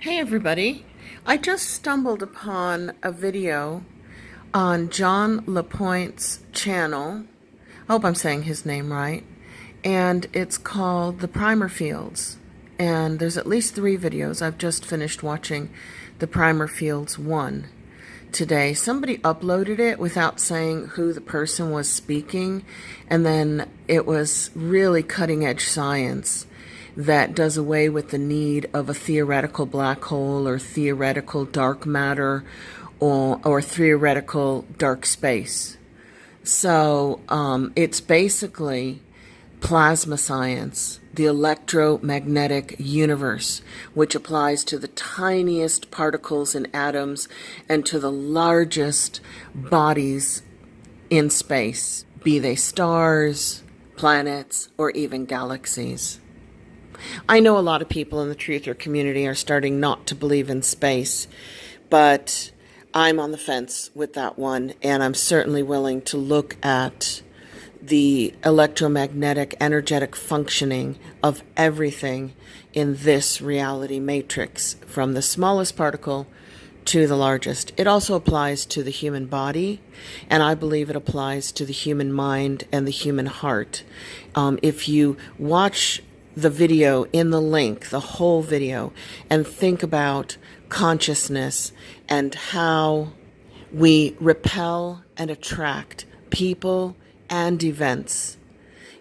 Hey everybody, I just stumbled upon a video on John LaPoint's channel. I hope I'm saying his name right. And it's called The Pimer Fields. And there's at least 3 videos. I've just finished watching The Pimer Fields 1 today. Somebody uploaded it without saying who the person was speaking, and then it was really cutting edge science that does away with the need of a theoretical black hole or theoretical dark matter or theoretical dark space. So it's basically plasma science, the electromagnetic universe, which applies to the tiniest particles in atoms and to the largest bodies in space, be they stars, planets, or even galaxies. I know a lot of people in the truther community are starting not to believe in space, but I'm on the fence with that one, and I'm certainly willing to look at the electromagnetic energetic functioning of everything in this reality matrix, from the smallest particle to the largest. It also applies to the human body, and I believe it applies to the human mind and the human heart. If you watch the video in the link, the whole video, and think about consciousness and how we repel and attract people and events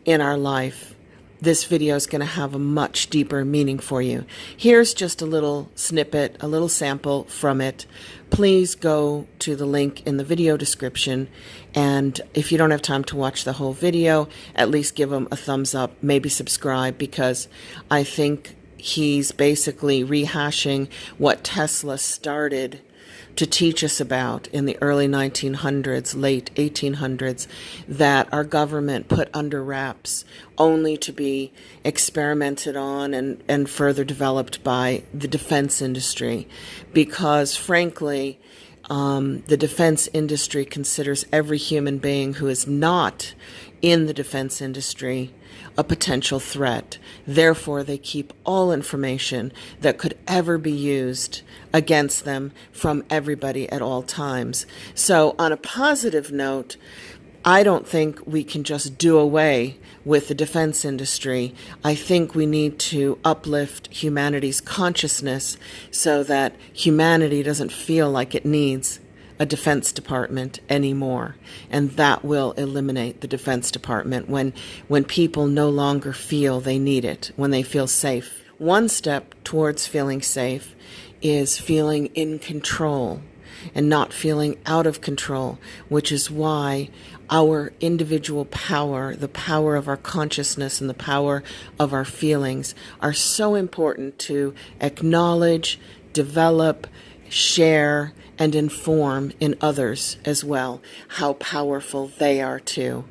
in our life, this video is going to have a much deeper meaning for you. Here's just a little snippet, a little sample from it. Please go to the link in the video description, and if you don't have time to watch the whole video, at least give him a thumbs up, maybe subscribe, because I think he's basically rehashing what Tesla started to teach us about in the early 1900s, late 1800s, that our government put under wraps only to be experimented on and further developed by the defense industry. Because frankly, the defense industry considers every human being who is not in the defense industry a potential threat. Therefore, they keep all information that could ever be used against them from everybody at all times. So, on a positive note, I don't think we can just do away with the defense industry. I think we need to uplift humanity's consciousness so that humanity doesn't feel like it needs a Defense Department anymore. And that will eliminate the Defense Department when people no longer feel they need it, when they feel safe. One step towards feeling safe is feeling in control and not feeling out of control, which is why our individual power, the power of our consciousness and the power of our feelings are so important to acknowledge, develop, share, and inform in others as well, how powerful they are too.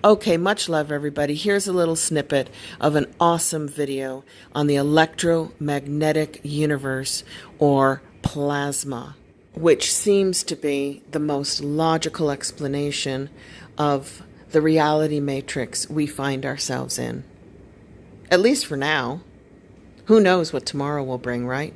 Okay, much love everybody. Here's a little snippet of an awesome video on the electromagnetic universe, or plasma, which seems to be the most logical explanation of the reality matrix we find ourselves in. At least for now. Who knows what tomorrow will bring, right?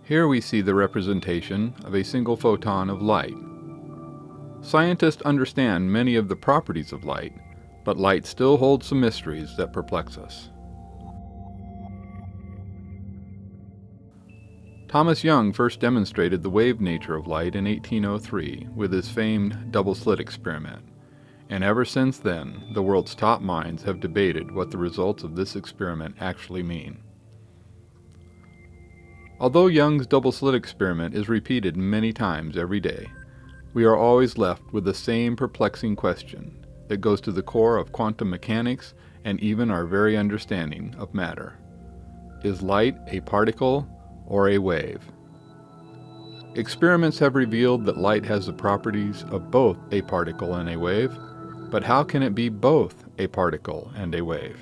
Here we see the representation of a single photon of light. Scientists understand many of the properties of light, but light still holds some mysteries that perplex us. Thomas Young first demonstrated the wave nature of light in 1803 with his famed double-slit experiment, and ever since then the world's top minds have debated what the results of this experiment actually mean. Although Young's double-slit experiment is repeated many times every day, we are always left with the same perplexing question that goes to the core of quantum mechanics and even our very understanding of matter. Is light a particle or a wave? Experiments have revealed that light has the properties of both a particle and a wave, but how can it be both a particle and a wave?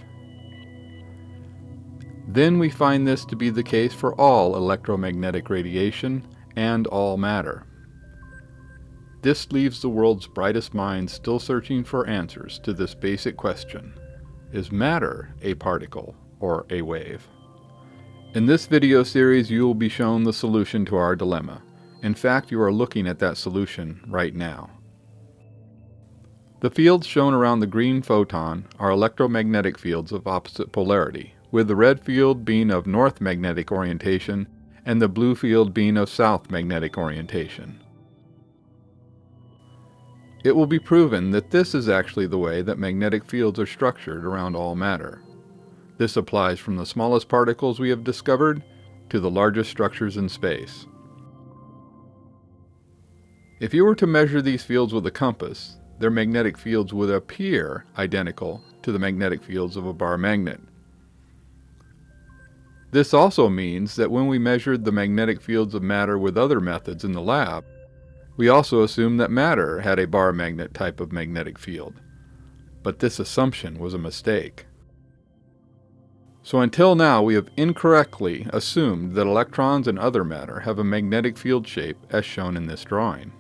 Then we find this to be the case for all electromagnetic radiation and all matter. This leaves the world's brightest minds still searching for answers to this basic question: is matter a particle or a wave? In this video series, you will be shown the solution to our dilemma. In fact, you are looking at that solution right now. The fields shown around the green photon are electromagnetic fields of opposite polarity, with the red field being of north magnetic orientation and the blue field being of south magnetic orientation. It will be proven that this is actually the way that magnetic fields are structured around all matter. This applies from the smallest particles we have discovered to the largest structures in space. If you were to measure these fields with a compass, their magnetic fields would appear identical to the magnetic fields of a bar magnet. This also means that when we measured the magnetic fields of matter with other methods in the lab, we also assumed that matter had a bar magnet type of magnetic field. But this assumption was a mistake. So until now, we have incorrectly assumed that electrons and other matter have a magnetic field shape as shown in this drawing.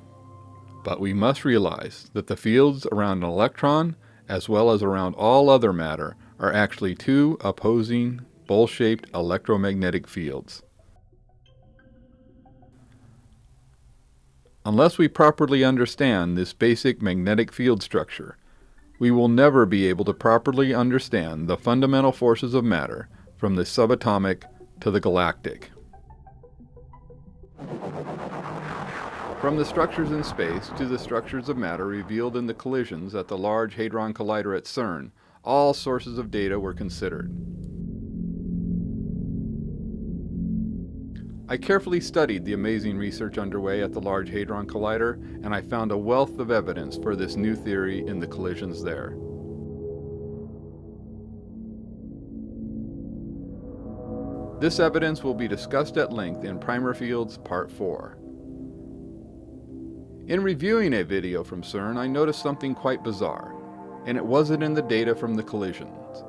But we must realize that the fields around an electron, as well as around all other matter, are actually two opposing bowl-shaped electromagnetic fields. Unless we properly understand this basic magnetic field structure, we will never be able to properly understand the fundamental forces of matter from the subatomic to the galactic. From the structures in space to the structures of matter revealed in the collisions at the Large Hadron Collider at CERN, all sources of data were considered. I carefully studied the amazing research underway at the Large Hadron Collider, and I found a wealth of evidence for this new theory in the collisions there. This evidence will be discussed at length in Pimer Fields Part 4. In reviewing a video from CERN, I noticed something quite bizarre, and it wasn't in the data from the collisions.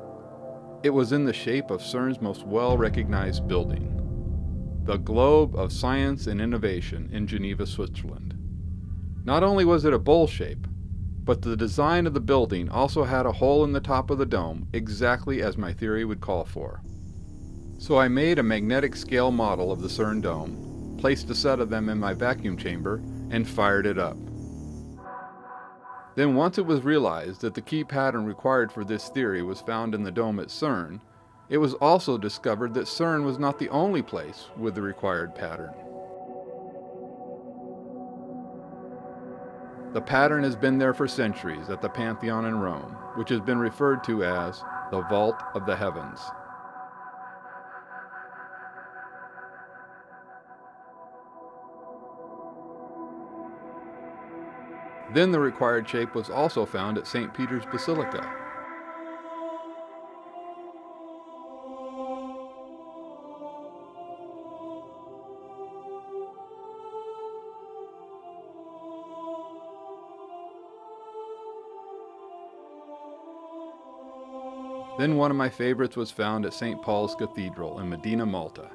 It was in the shape of CERN's most well-recognized building, the Globe of Science and Innovation in Geneva, Switzerland. Not only was it a bowl shape, but the design of the building also had a hole in the top of the dome, exactly as my theory would call for. So I made a magnetic scale model of the CERN dome, placed a set of them in my vacuum chamber, and fired it up. Then once it was realized that the key pattern required for this theory was found in the dome at CERN, it was also discovered that CERN was not the only place with the required pattern. The pattern has been there for centuries at the Pantheon in Rome, which has been referred to as the Vault of the Heavens. Then the required shape was also found at St. Peter's Basilica. Then one of my favorites was found at St. Paul's Cathedral in Medina, Malta.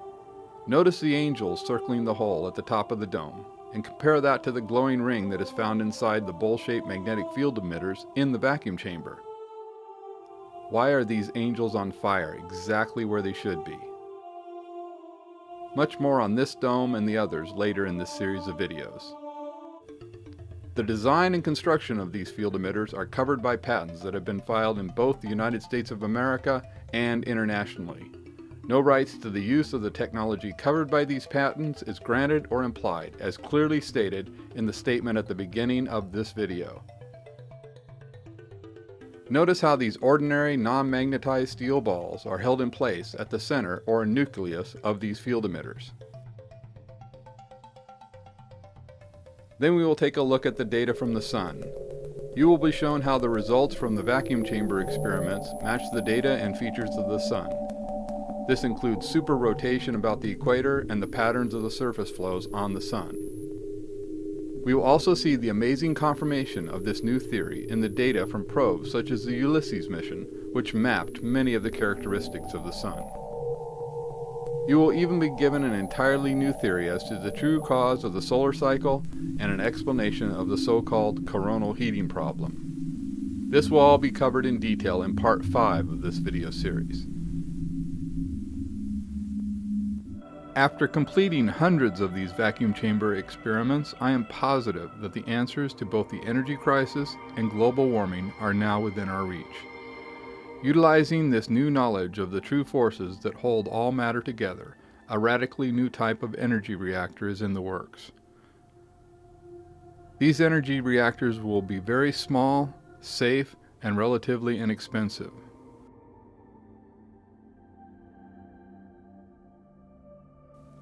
Notice the angels circling the hole at the top of the dome, and compare that to the glowing ring that is found inside the bowl-shaped magnetic field emitters in the vacuum chamber. Why are these angels on fire exactly where they should be? Much more on this dome and the others later in this series of videos. The design and construction of these field emitters are covered by patents that have been filed in both the United States of America and internationally. No rights to the use of the technology covered by these patents is granted or implied, as clearly stated in the statement at the beginning of this video. Notice how these ordinary non-magnetized steel balls are held in place at the center or nucleus of these field emitters. Then we will take a look at the data from the Sun. You will be shown how the results from the vacuum chamber experiments match the data and features of the Sun. This includes super rotation about the equator and the patterns of the surface flows on the Sun. We will also see the amazing confirmation of this new theory in the data from probes such as the Ulysses mission, which mapped many of the characteristics of the Sun. You will even be given an entirely new theory as to the true cause of the solar cycle and an explanation of the so-called coronal heating problem. This will all be covered in detail in part 5 of this video series. After completing hundreds of these vacuum chamber experiments, I am positive that the answers to both the energy crisis and global warming are now within our reach. Utilizing this new knowledge of the true forces that hold all matter together, a radically new type of energy reactor is in the works. These energy reactors will be very small, safe, and relatively inexpensive.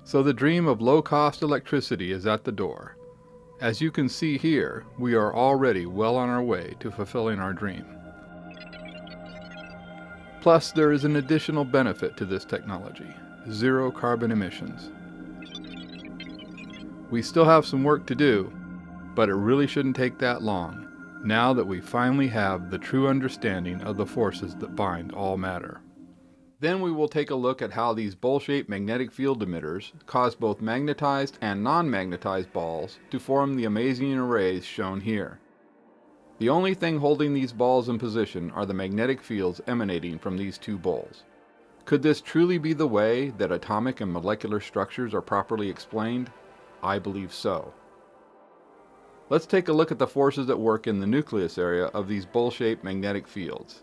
So the dream of low-cost electricity is at the door. As you can see here, we are already well on our way to fulfilling our dream. Plus, there is an additional benefit to this technology: zero carbon emissions. We still have some work to do, but it really shouldn't take that long, now that we finally have the true understanding of the forces that bind all matter. Then we will take a look at how these bowl-shaped magnetic field emitters cause both magnetized and non-magnetized balls to form the amazing arrays shown here. The only thing holding these balls in position are the magnetic fields emanating from these two bowls. Could this truly be the way that atomic and molecular structures are properly explained? I believe so. Let's take a look at the forces at work in the nucleus area of these bowl-shaped magnetic fields.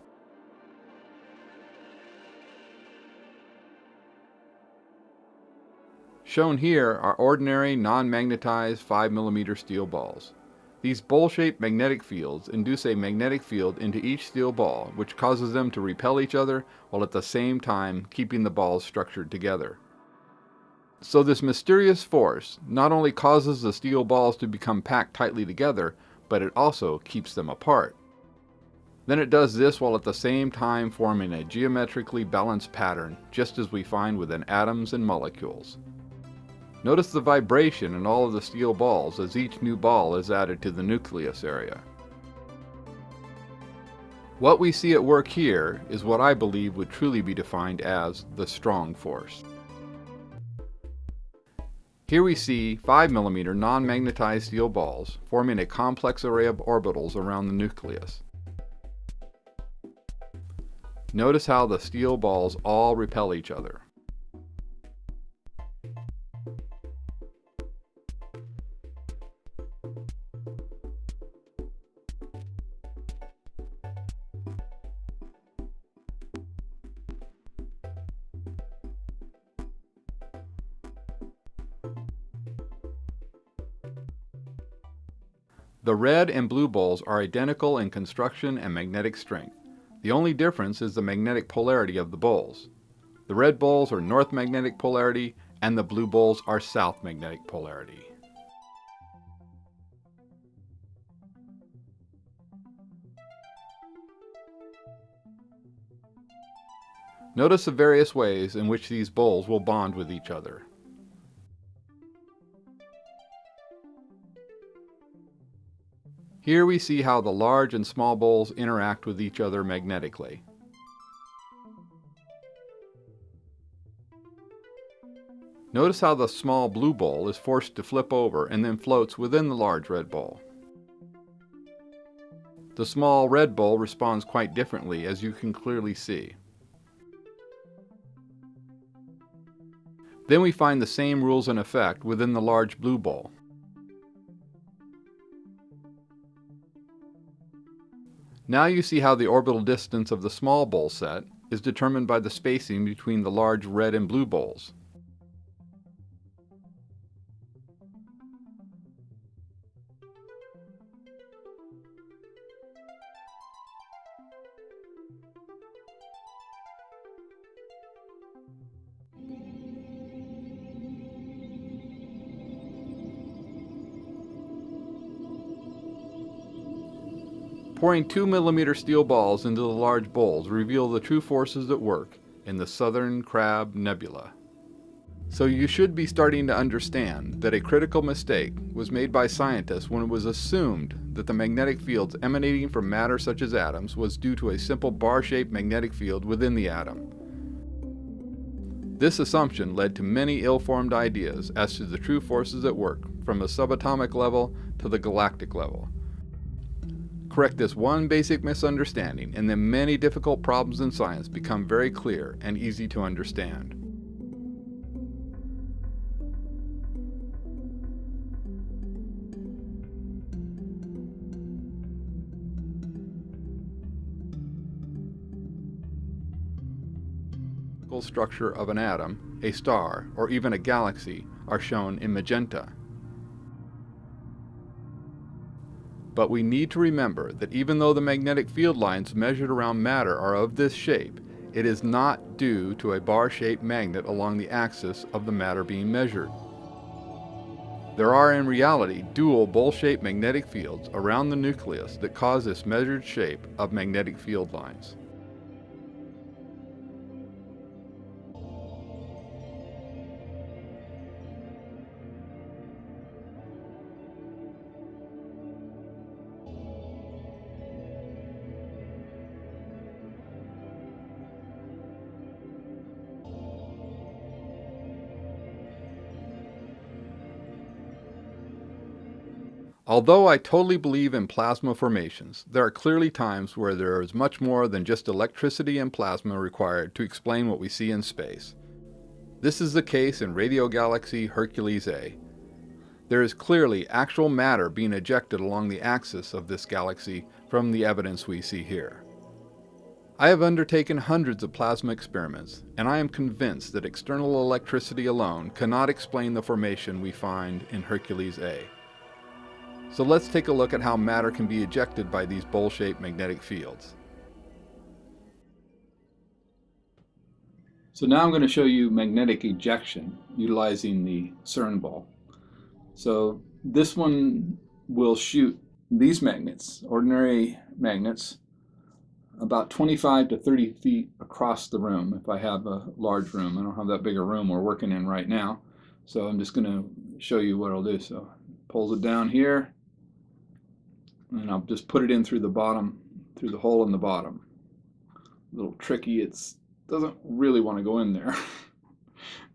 Shown here are ordinary non-magnetized 5mm steel balls. These bowl-shaped magnetic fields induce a magnetic field into each steel ball, which causes them to repel each other while at the same time keeping the balls structured together. So this mysterious force not only causes the steel balls to become packed tightly together, but it also keeps them apart. Then it does this while at the same time forming a geometrically balanced pattern, just as we find within atoms and molecules. Notice the vibration in all of the steel balls as each new ball is added to the nucleus area. What we see at work here is what I believe would truly be defined as the strong force. Here we see 5mm non-magnetized steel balls forming a complex array of orbitals around the nucleus. Notice how the steel balls all repel each other. The red and blue bowls are identical in construction and magnetic strength. The only difference is the magnetic polarity of the bowls. The red bowls are north magnetic polarity and the blue bowls are south magnetic polarity. Notice the various ways in which these bowls will bond with each other. Here we see how the large and small bowls interact with each other magnetically. Notice how the small blue bowl is forced to flip over and then floats within the large red bowl. The small red bowl responds quite differently, as you can clearly see. Then we find the same rules in effect within the large blue ball. Now you see how the orbital distance of the small bowl set is determined by the spacing between the large red and blue bowls. Pouring 2 mm steel balls into the large bowls reveal the true forces at work in the Southern Crab Nebula. So you should be starting to understand that a critical mistake was made by scientists when it was assumed that the magnetic fields emanating from matter such as atoms was due to a simple bar-shaped magnetic field within the atom. This assumption led to many ill-formed ideas as to the true forces at work from the subatomic level to the galactic level. Correct this one basic misunderstanding, and then many difficult problems in science become very clear and easy to understand. The chemical structure of an atom, a star, or even a galaxy are shown in magenta. But we need to remember that even though the magnetic field lines measured around matter are of this shape, it is not due to a bar-shaped magnet along the axis of the matter being measured. There are in reality dual bowl-shaped magnetic fields around the nucleus that cause this measured shape of magnetic field lines. Although I totally believe in plasma formations, there are clearly times where there is much more than just electricity and plasma required to explain what we see in space. This is the case in radio galaxy Hercules A. There is clearly actual matter being ejected along the axis of this galaxy from the evidence we see here. I have undertaken hundreds of plasma experiments, and I am convinced that external electricity alone cannot explain the formation we find in Hercules A. So let's take a look at how matter can be ejected by these bowl-shaped magnetic fields. So now I'm going to show you magnetic ejection utilizing the CERN ball. So this one will shoot these magnets, ordinary magnets, about 25 to 30 feet across the room if I have a large room. I don't have that big a room we're working in right now. So I'm just going to show you what it'll do. So pulls it down here, and I'll just put it in through the bottom, through the hole in the bottom. A little tricky, it doesn't really want to go in there.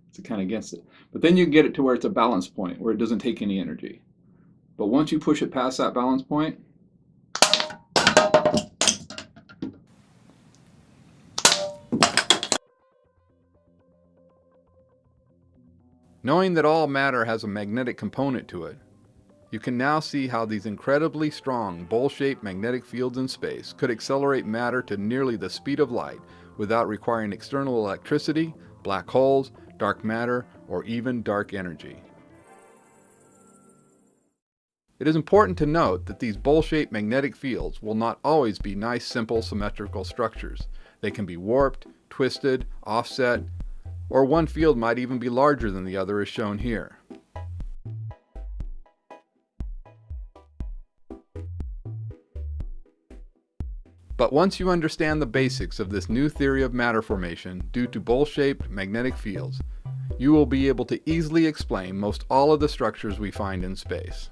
It's kind of against it. But then you can get it to where it's a balance point, where it doesn't take any energy. But once you push it past that balance point, knowing that all matter has a magnetic component to it, you can now see how these incredibly strong bowl-shaped magnetic fields in space could accelerate matter to nearly the speed of light without requiring external electricity, black holes, dark matter, or even dark energy. It is important to note that these bowl-shaped magnetic fields will not always be nice, simple, symmetrical structures. They can be warped, twisted, offset, or one field might even be larger than the other as shown here. But once you understand the basics of this new theory of matter formation due to bowl-shaped magnetic fields, you will be able to easily explain most all of the structures we find in space.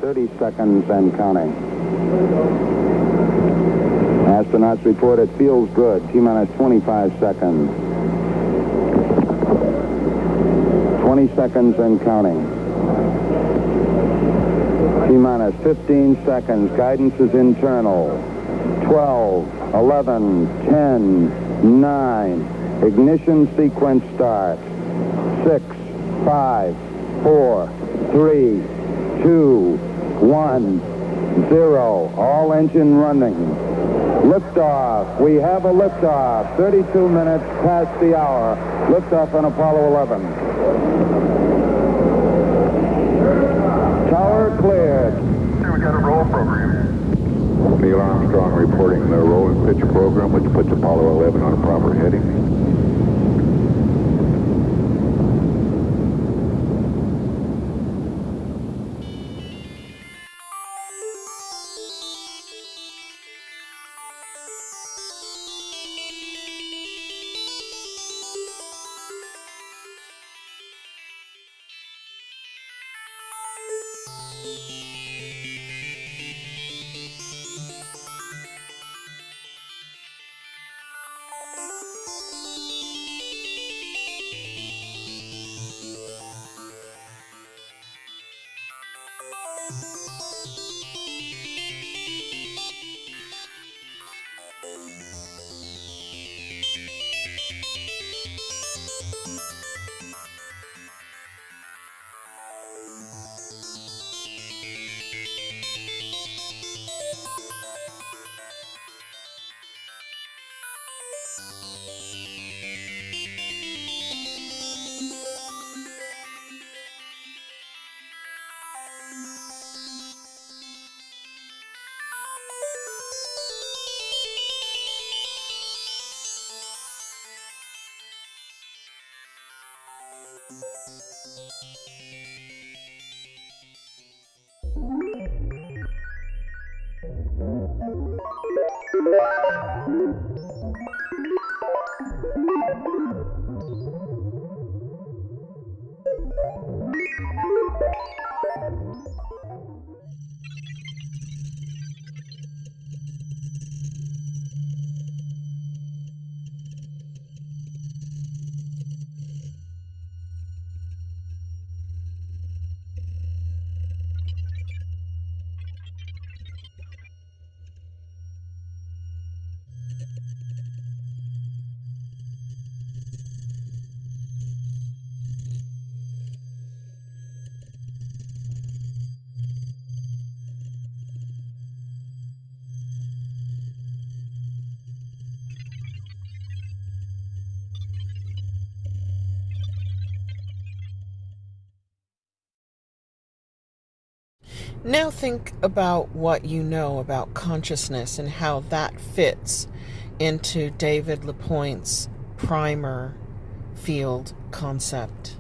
"30 seconds and counting. Astronauts report it feels good. T-minus 25 seconds. 20 seconds and counting. T-minus 15 seconds. Guidance is internal. 12, 11, 10, 9. Ignition sequence starts. 6, 5, 4, 3, 2, 1, 0. All engine running. Liftoff. We have a liftoff. 32 minutes past the hour. Liftoff on Apollo 11. Tower cleared. We got a roll program. Neil Armstrong reporting the roll and pitch program, which puts Apollo 11 on a proper heading. Now think about what you know about consciousness and how that fits into David LaPoint's Pimer field concept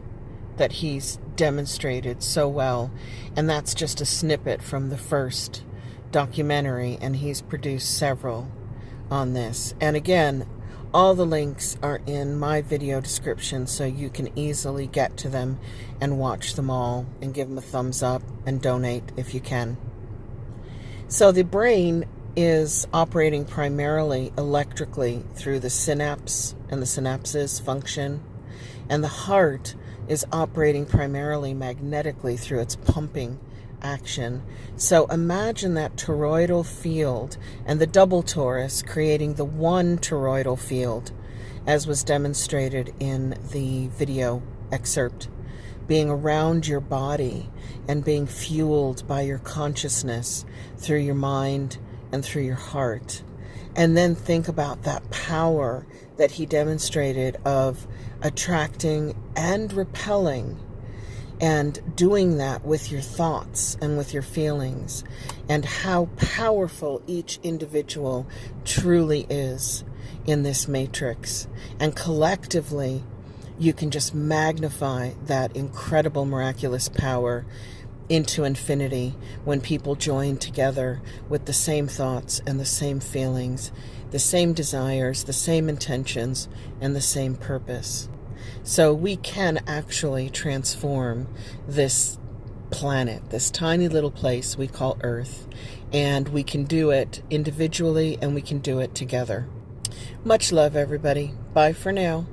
that he's demonstrated so well. And that's just a snippet from the first documentary, and he's produced several on this. And again, all the links are in my video description, so you can easily get to them and watch them all and give them a thumbs up and donate if you can. So the brain is operating primarily electrically through the synapse and the synapses function, and the heart is operating primarily magnetically through its pumping action. So imagine that toroidal field and the double torus creating the one toroidal field, as was demonstrated in the video excerpt, being around your body and being fueled by your consciousness through your mind and through your heart. And then think about that power that he demonstrated of attracting and repelling, and doing that with your thoughts and with your feelings, and how powerful each individual truly is in this matrix. And collectively, you can just magnify that incredible, miraculous power into infinity when people join together with the same thoughts and the same feelings, the same desires, the same intentions, and the same purpose. So we can actually transform this planet, this tiny little place we call Earth, and we can do it individually and we can do it together. Much love, everybody. Bye for now.